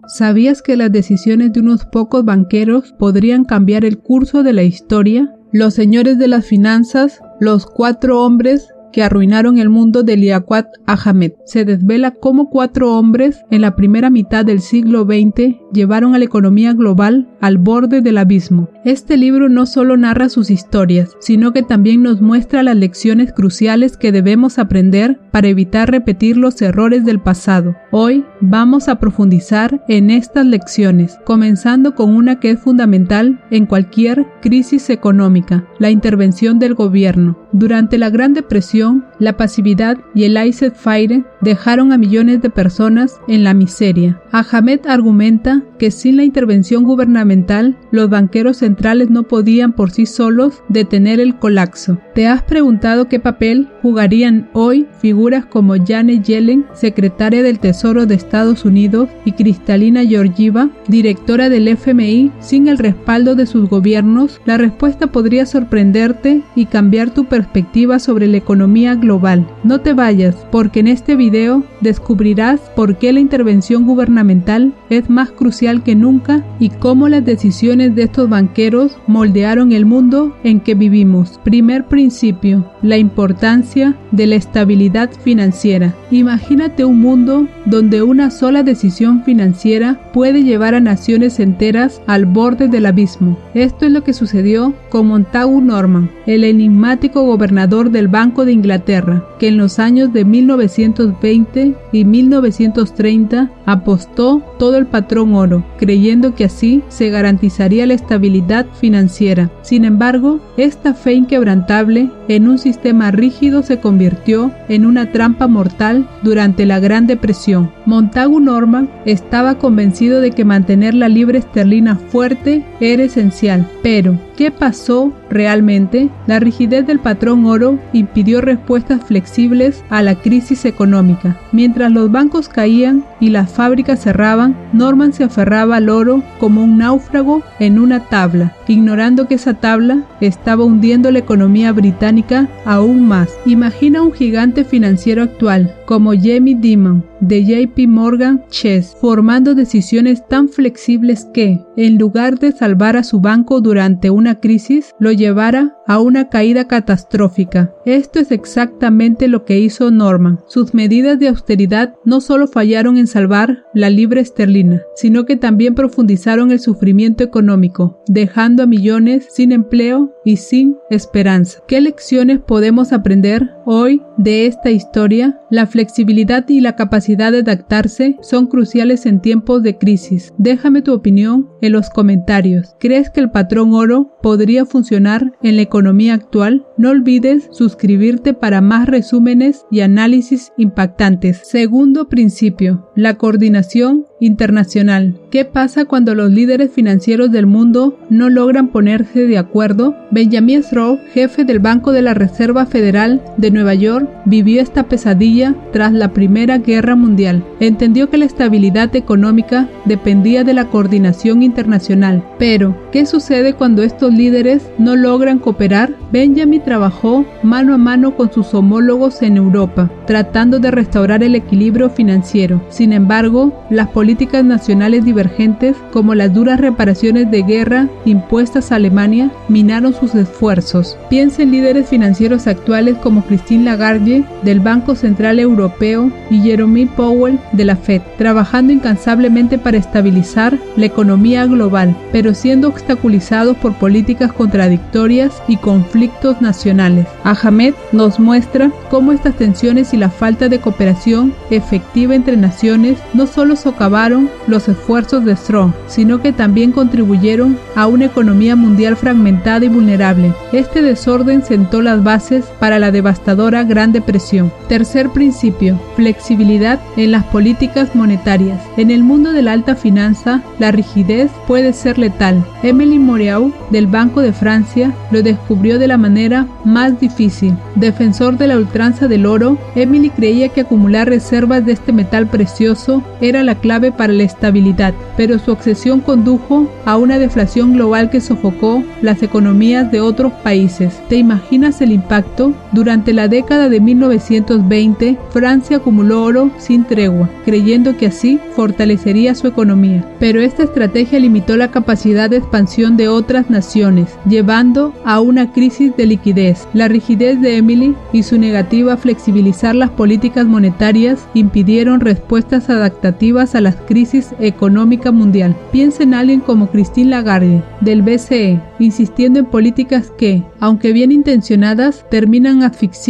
¿Sabías que las decisiones de unos pocos banqueros podrían cambiar el curso de la historia? Los señores de las finanzas, los 4 hombres que arruinaron el mundo de Liaquat Ahamed. Se desvela cómo 4 hombres en la primera mitad del siglo XX llevaron a la economía global al borde del abismo. Este libro no solo narra sus historias, sino que también nos muestra las lecciones cruciales que debemos aprender para evitar repetir los errores del pasado. Hoy vamos a profundizar en estas lecciones, comenzando con una que es fundamental en cualquier crisis económica: la intervención del gobierno. Durante la Gran Depresión, la pasividad y el laissez-faire dejaron a millones de personas en la miseria. Ahamed argumenta que sin la intervención gubernamental, los banqueros centrales no podían por sí solos detener el colapso. ¿Te has preguntado qué papel jugarían hoy figuras como Janet Yellen, secretaria del Tesoro de Estados Unidos, y Kristalina Georgieva, directora del FMI, sin el respaldo de sus gobiernos? La respuesta podría sorprenderte y cambiar tu perspectiva sobre la economía global. No te vayas, porque en este video descubrirás por qué la intervención gubernamental es más crucial que nunca y cómo las decisiones de estos banqueros moldearon el mundo en que vivimos. Primer principio: la importancia de la estabilidad financiera. Imagínate un mundo donde una sola decisión financiera puede llevar a naciones enteras al borde del abismo. Esto es lo que sucedió con Montagu Norman, el enigmático gobernador del Banco de Inglaterra, que en los años de 1920 y 1930 apostó todo el patrón oro, creyendo que así se garantizaría la estabilidad financiera. Sin embargo, esta fe inquebrantable en un sistema rígido se convirtió en una trampa mortal durante la Gran Depresión. Montagu Norman estaba convencido de que mantener la libra esterlina fuerte era esencial. Pero, ¿qué pasó realmente? La rigidez del patrón oro impidió respuestas flexibles a la crisis económica. Mientras los bancos caían y las fábricas cerraban, Norman se aferraba al oro como un náufrago en una tabla, ignorando que esa tabla estaba hundiendo la economía británica aún más. Imagina un gigante financiero actual como Jamie Dimon de JP Morgan Chase, formando decisiones tan flexibles que, en lugar de salvar a su banco durante una crisis, lo llevara a una caída catastrófica. Esto es exactamente lo que hizo Norman. Sus medidas de austeridad no solo fallaron en salvar la libra esterlina, sino que también profundizaron el sufrimiento económico, dejando a millones sin empleo y sin esperanza. ¿Qué lecciones podemos aprender hoy de esta historia? La flexibilidad y la capacidad de adaptarse son cruciales en tiempos de crisis. Déjame tu opinión en los comentarios. ¿Crees que el patrón oro podría funcionar en la economía actual? No olvides suscribirte para más resúmenes y análisis impactantes. Segundo principio: la coordinación internacional. ¿Qué pasa cuando los líderes financieros del mundo no logran ponerse de acuerdo? Benjamin Straub, jefe del Banco de la Reserva Federal de Nueva York, vivió esta pesadilla tras la Primera Guerra Mundial. Entendió que la estabilidad económica dependía de la coordinación internacional. Pero, ¿qué sucede cuando estos líderes no logran cooperar? Benjamin trabajó mano a mano con sus homólogos en Europa, tratando de restaurar el equilibrio financiero. Sin embargo, las políticas nacionales divergentes, como las duras reparaciones de guerra impuestas a Alemania, minaron sus esfuerzos. Piensa en líderes financieros actuales como Christine Lagarde del Banco Central Europeo y Jerome Powell de la Fed, trabajando incansablemente para estabilizar la economía global, pero siendo obstaculizados por políticas contradictorias y conflictos nacionales. Ahamed nos muestra cómo estas tensiones y la falta de cooperación efectiva entre naciones no solo socavaron los esfuerzos de Straub, sino que también contribuyeron a una economía mundial fragmentada y vulnerable. Este desorden sentó las bases para la devastadora Gran Depresión. Tercer principio: flexibilidad en las políticas monetarias. En el mundo de la alta finanza, la rigidez puede ser letal. Émile Moriau, del Banco de Francia, lo descubrió de la manera más difícil. Defensor de la ultranza del oro, Émile creía que acumular reservas de este metal precioso era la clave para la estabilidad, pero su obsesión condujo a una deflación global que sofocó las economías de otros países. ¿Te imaginas el impacto? Durante la década de 1920, Francia acumuló oro sin tregua, creyendo que así fortalecería su economía. Pero esta estrategia limitó la capacidad de expansión de otras naciones, llevando a una crisis de liquidez. La rigidez de Émile y su negativa a flexibilizar las políticas monetarias impidieron respuestas adaptativas a la crisis económica mundial. Piensa en alguien como Christine Lagarde, del BCE, insistiendo en políticas que, aunque bien intencionadas, terminan asfixiando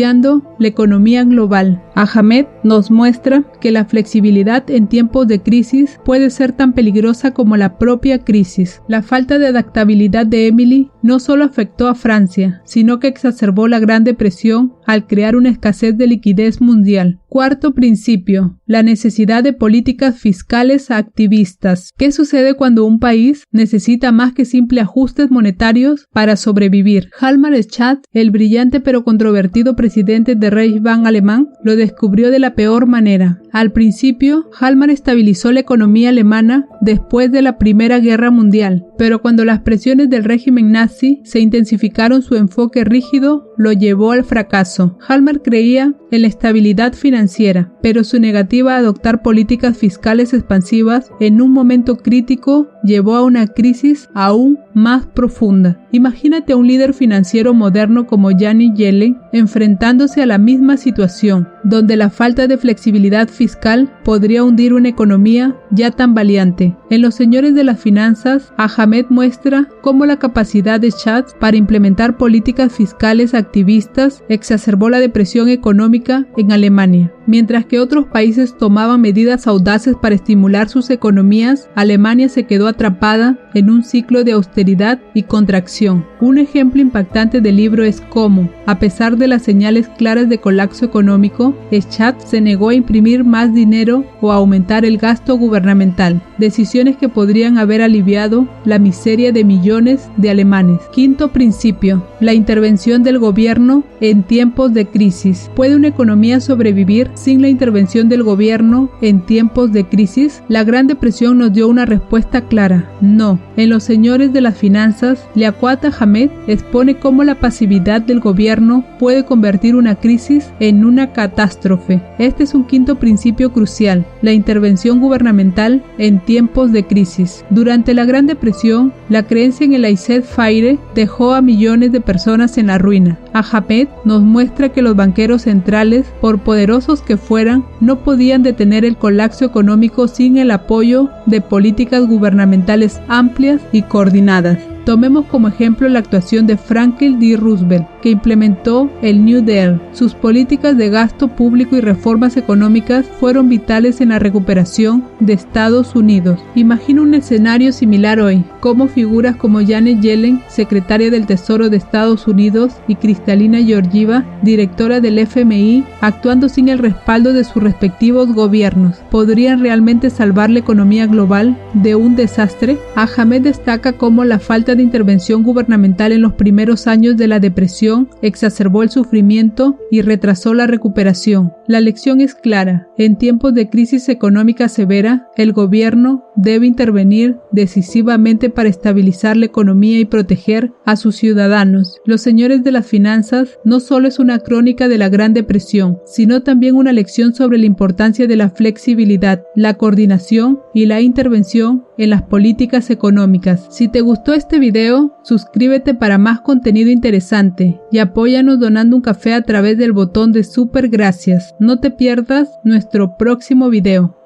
la economía global. Ahmed nos muestra que la flexibilidad en tiempos de crisis puede ser tan peligrosa como la propia crisis. La falta de adaptabilidad de Émile no solo afectó a Francia, sino que exacerbó la Gran Depresión al crear una escasez de liquidez mundial. Cuarto principio, la necesidad de políticas fiscales activistas. ¿Qué sucede cuando un país necesita más que simples ajustes monetarios para sobrevivir? Hjalmar Schacht, el brillante pero controvertido presidente de Reichsbank alemán, lo descubrió de la peor manera. Al principio, Hjalmar estabilizó la economía alemana después de la Primera Guerra Mundial, pero cuando las presiones del régimen nazi se intensificaron, su enfoque rígido lo llevó al fracaso. Hjalmar creía en la estabilidad financiera, pero su negativa a adoptar políticas fiscales expansivas en un momento crítico llevó a una crisis aún más profunda. Imagínate a un líder financiero moderno como Janet Yellen enfrentándose a la misma situación, donde la falta de flexibilidad fiscal podría hundir una economía ya tan valiente. En Los Señores de las Finanzas, Ahmed muestra cómo la capacidad de Schacht para implementar políticas fiscales activistas exacerbó la depresión económica en Alemania. Mientras que otros países tomaban medidas audaces para estimular sus economías, Alemania se quedó atrapada en un ciclo de austeridad y contracción. Un ejemplo impactante del libro es cómo, a pesar de las señales claras de colapso económico, Schacht se negó a imprimir más dinero o a aumentar el gasto gubernamental, decisiones que podrían haber aliviado la miseria de millones de alemanes. Quinto principio, la intervención del gobierno en tiempos de crisis. ¿Puede una economía sobrevivir sin la intervención del gobierno en tiempos de crisis? La Gran Depresión nos dio una respuesta clara: no. En Los Señores de las Finanzas, Liaquat Ahamed expone cómo la pasividad del gobierno puede convertir una crisis en una catástrofe. Este es un quinto principio crucial: la intervención gubernamental en tiempos de crisis. Durante la Gran Depresión, la creencia en el laissez-faire dejó a millones de personas en la ruina. Ahamed nos muestra que los banqueros centrales, por poderosos que fueran, no podían detener el colapso económico sin el apoyo de políticas gubernamentales amplias y coordinadas. Tomemos como ejemplo la actuación de Franklin D. Roosevelt, que implementó el New Deal. Sus políticas de gasto público y reformas económicas fueron vitales en la recuperación de Estados Unidos. Imagina un escenario similar hoy, como figuras como Janet Yellen, secretaria del Tesoro de Estados Unidos, y Kristalina Georgieva, directora del FMI, actuando sin el respaldo de sus respectivos gobiernos. ¿Podrían realmente salvar la economía global de un desastre? Ahmed destaca cómo la falta de intervención gubernamental en los primeros años de la depresión exacerbó el sufrimiento y retrasó la recuperación. La lección es clara: en tiempos de crisis económica severa, el gobierno debe intervenir decisivamente para estabilizar la economía y proteger a sus ciudadanos. Los Señores de las Finanzas no solo es una crónica de la Gran Depresión, sino también una lección sobre la importancia de la flexibilidad, la coordinación y la intervención en las políticas económicas. Si te gustó este video, suscríbete para más contenido interesante y apóyanos donando un café a través del botón de super gracias. No te pierdas nuestro próximo video.